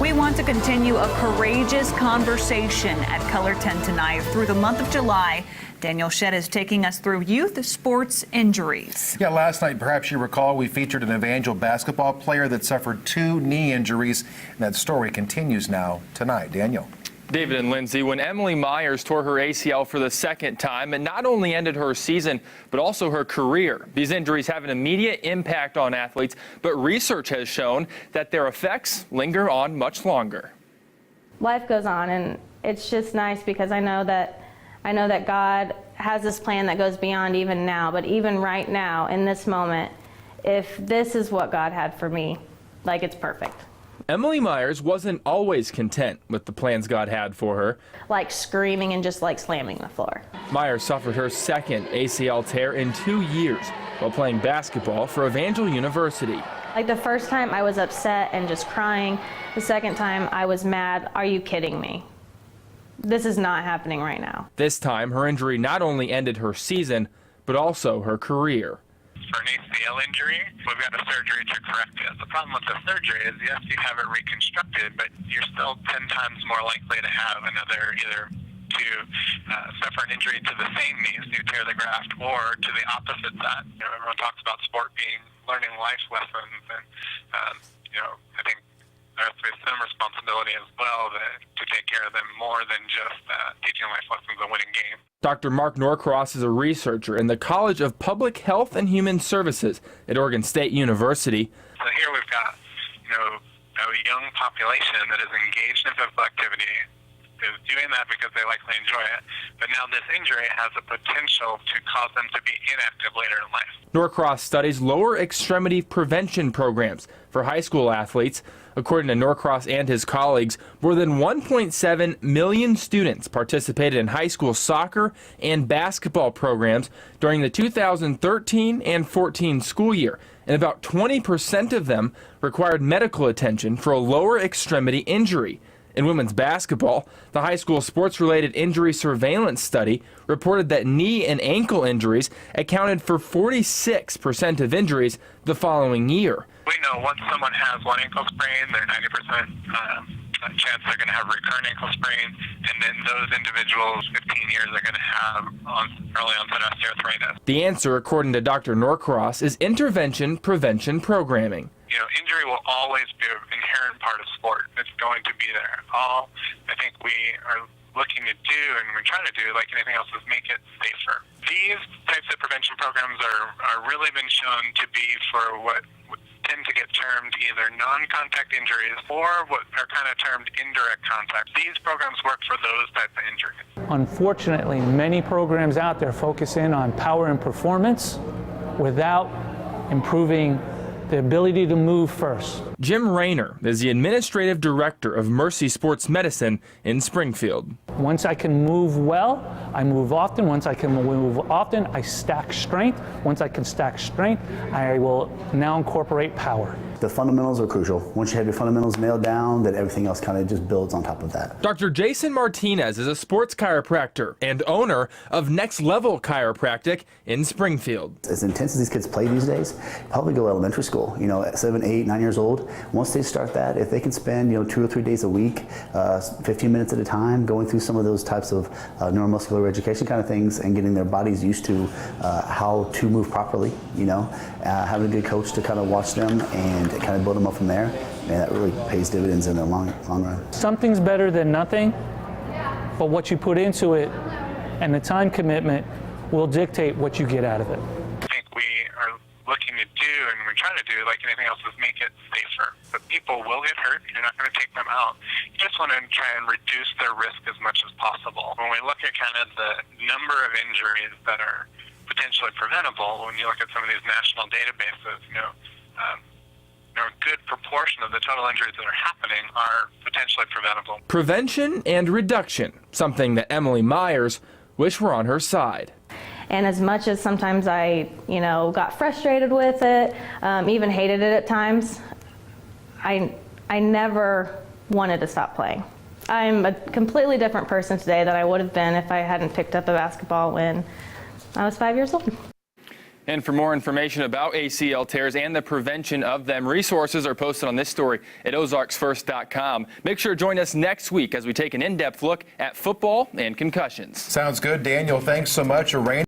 We want to continue a courageous conversation at Color 10 tonight. Through the month of July, Daniel Shedd is taking us through youth sports injuries. Yeah, last night, perhaps you recall, we featured an Evangel basketball player that suffered 2 knee injuries. And that story continues now tonight. Daniel. David and Lindsay, when Emily Myers tore her ACL for the second time, it not only ended her season, but also her career. These injuries have an immediate impact on athletes, but research has shown that their effects linger on much longer. Life goes on, and it's just nice because I know that God has this plan that goes beyond even now, but even right now, in this moment, if this is what God had for me, like, it's perfect. Emily Myers wasn't always content with the plans God had for her. Like screaming and just like slamming the floor. Myers suffered her second ACL tear in 2 years while playing basketball for Evangel University. Like the first time I was upset and just crying. The second time I was mad. Are you kidding me? This is not happening right now. This time her injury not only ended her season, but also her career. For an ACL injury, we've got a surgery to correct it. The problem with the surgery is, yes, you have it reconstructed, but you're still 10 times more likely to have another, either to suffer an injury to the same knee, so you tear the graft, or to the opposite side. You know, everyone talks about sport being learning life lessons, and I think there has to be some responsibility as well to take care of them more than just teaching life lessons and winning games. Dr. Mark Norcross is a researcher in the College of Public Health and Human Services at Oregon State University. So here we've got, a young population that is engaged in physical activity, is doing that because they likely enjoy it, but now this injury has the potential to cause them to be inactive later in life. Norcross studies lower extremity prevention programs for high school athletes. According to Norcross and his colleagues, more than 1.7 million students participated in high school soccer and basketball programs during the 2013 and 14 school year, and about 20% of them required medical attention for a lower extremity injury. In women's basketball, the high school sports-related injury surveillance study reported that knee and ankle injuries accounted for 46% of injuries the following year. We know once someone has one ankle sprain, they're 90% chance they're going to have recurrent ankle sprain, and then those individuals, 15 years, are going to have early onset osteoarthritis. The answer, according to Dr. Norcross, is intervention prevention programming. Injury will always be an inherent part of sport. It's going to be there. All I think we are looking to do, and we're trying to do, like anything else, is make it safer. These types of prevention programs are really been shown to be for what tend to get termed either non-contact injuries or what are kind of termed indirect contact. These programs work for those types of injuries. Unfortunately, many programs out there focus in on power and performance without improving the ability to move first. Jim Rayner is the administrative director of Mercy Sports Medicine in Springfield. Once I can move well, I move often. Once I can move often, I stack strength. Once I can stack strength, I will now incorporate power. The fundamentals are crucial. Once you have your fundamentals nailed down, then everything else kind of just builds on top of that. Dr. Jason Martinez is a sports chiropractor and owner of Next Level Chiropractic in Springfield. As intense as these kids play these days, probably go elementary school, at 7, 8, 9 years old. Once they start that, if they can spend, 2 or 3 days a week, 15 minutes at a time, going through some of those types of neuromuscular education kind of things and getting their bodies used to how to move properly, having a good coach to kind of watch them and kind of build them up from there, and that really pays dividends in the long run. Something's better than nothing, but what you put into it and the time commitment will dictate what you get out of it. I think we are looking to do, and we're trying to do, like anything else, is make it safer. But people will get hurt. You're not going to take them out. You just want to try and reduce their risk as much as possible. When we look at kind of the number of injuries that are potentially preventable, when you look at some of these national databases, a good proportion of the total injuries that are happening are potentially preventable. Prevention and reduction, something that Emily Myers wished were on her side. And as much as sometimes I, got frustrated with it, even hated it at times, I never wanted to stop playing. I'm a completely different person today than I would have been if I hadn't picked up a basketball when I was 5 years old. And for more information about ACL tears and the prevention of them, resources are posted on this story at ozarksfirst.com. Make sure to join us next week as we take an in-depth look at football and concussions. Sounds good, Daniel. Thanks so much. A rain